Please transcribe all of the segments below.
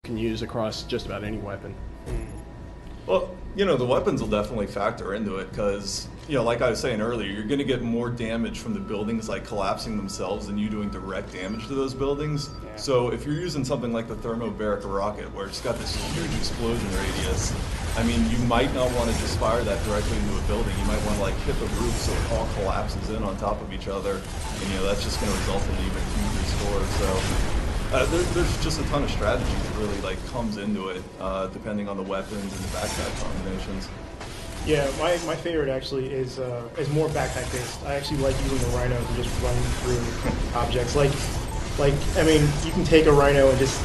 can use across just about any weapon. Well, the weapons will definitely factor into it because, like I was saying earlier, you're going to get more damage from the buildings like collapsing themselves than you doing direct damage to those buildings. Yeah. So if you're using something like the thermobaric rocket where it's got this huge explosion radius, you might not want to just fire that directly into a building. You might want to hit the roof so it all collapses in on top of each other, and that's just going to result in an even huge score. So there's just a ton of strategy that really comes into it, depending on the weapons and the backpack combinations. Yeah, my favorite actually is more backpack based. I actually like using the Rhino to just run through objects. You can take a Rhino and just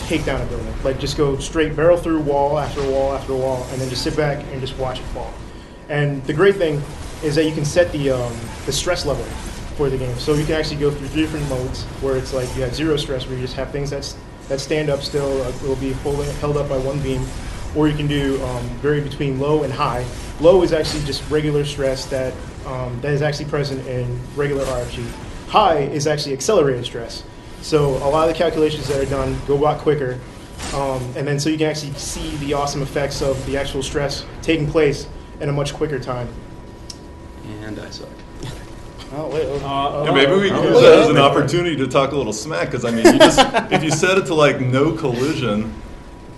take down a building. Just go straight barrel through wall after wall after wall, and then just sit back and just watch it fall. And the great thing is that you can set the stress level for the game. So you can actually go through 3 different modes where it's you have 0 stress, where you just have things that stand up still, will be held up by one beam, or you can do vary between low and high. Low is actually just regular stress that is actually present in regular RFG. High is actually accelerated stress. So a lot of the calculations that are done go a lot quicker, and then so you can actually see the awesome effects of the actual stress taking place in a much quicker time. And I suck. Maybe we can use that as an opportunity to talk a little smack, because if you set it to no collision,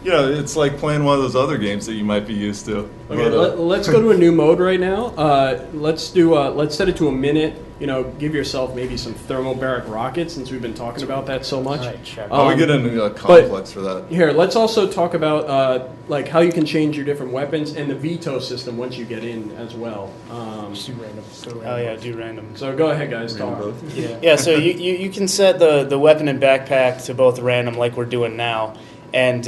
it's like playing one of those other games that you might be used to. Okay, let's go to a new mode right now. Let's set it to a minute. Give yourself maybe some thermobaric rockets, since we've been talking about that so much. We get into complex for that. Here, let's also talk about how you can change your different weapons and the veto system once you get in as well. Just do random. Oh yeah, do random. So go ahead, guys. Talk. Both. Yeah. So you can set the weapon and backpack to both random, like we're doing now. And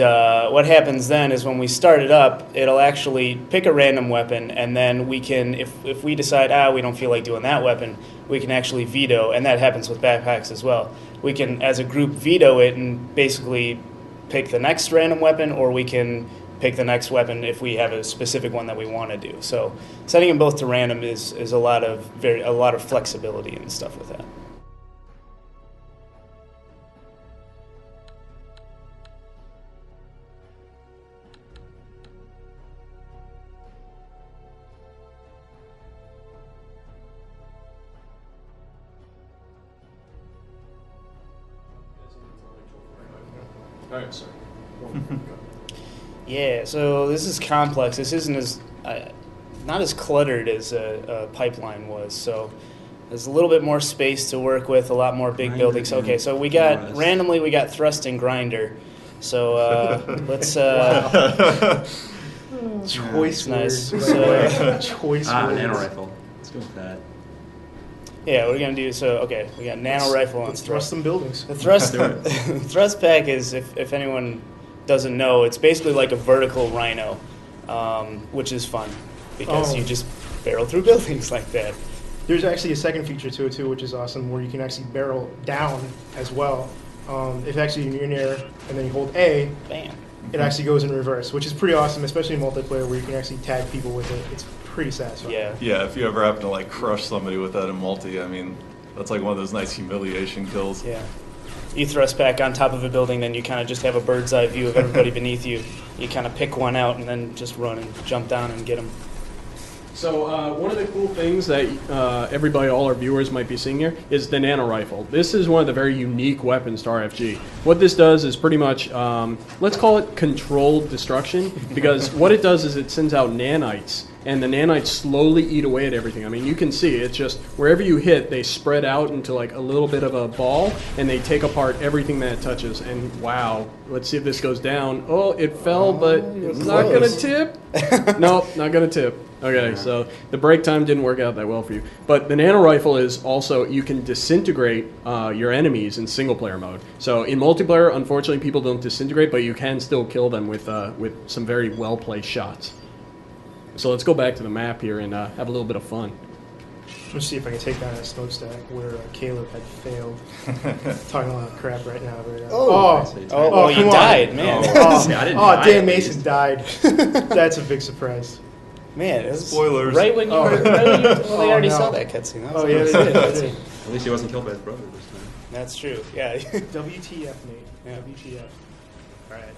what happens then is when we start it up, it'll actually pick a random weapon, and then we can, if we decide, we don't feel like doing that weapon, we can actually veto, and that happens with backpacks as well. We can, as a group, veto it and basically pick the next random weapon, or we can pick the next weapon if we have a specific one that we want to do. So setting them both to random is a lot of flexibility and stuff with that. All right, sir. Yeah, so this is complex. This isn't as not as cluttered as a pipeline was. So there's a little bit more space to work with, a lot more big buildings. Okay, so we got randomly we got thrust and grinder. So let's. Choice nice. Choice nano rifle. Let's go with that. Yeah, we're gonna do we got nano rifle on let's thrust some buildings. The thrust pack is, if anyone doesn't know, it's basically like a vertical rhino, which is fun because you just barrel through buildings like that. There's actually a second feature to it too, which is awesome, where you can actually barrel down as well. If actually you're in air and then you hold A, bam, it actually goes in reverse, which is pretty awesome, especially in multiplayer where you can actually tag people with it. It's pretty satisfying. Yeah, if you ever happen to crush somebody with that in multi, that's like one of those nice humiliation kills. Yeah. You thrust back on top of a building, then you kind of just have a bird's eye view of everybody beneath you. You kind of pick one out and then just run and jump down and get them. So one of the cool things that everybody, all our viewers might be seeing here is the nano rifle. This is one of the very unique weapons to RFG. What this does is pretty much, let's call it controlled destruction, because what it does is it sends out nanites, and the nanites slowly eat away at everything. You can see it's just wherever you hit, they spread out into a little bit of a ball, and they take apart everything that it touches. And wow, let's see if this goes down. Oh, it fell, but it's not going to tip. Nope, not going to tip. Okay, so the break time didn't work out that well for you. But the nano rifle is also, you can disintegrate your enemies in single player mode. So in multiplayer, unfortunately, people don't disintegrate, but you can still kill them with some very well placed shots. So let's go back to the map here and have a little bit of fun. Let's see if I can take down that smokestack where Caleb had failed. Talking a lot of crap right now. But, you died, man. Dan Mason died. That's a big surprise. Man, it was spoilers. Right when you they already saw that cutscene. Yeah, they did. At least he wasn't killed by his brother this time. That's true. Yeah. WTF, Nate. Yeah. WTF. All right.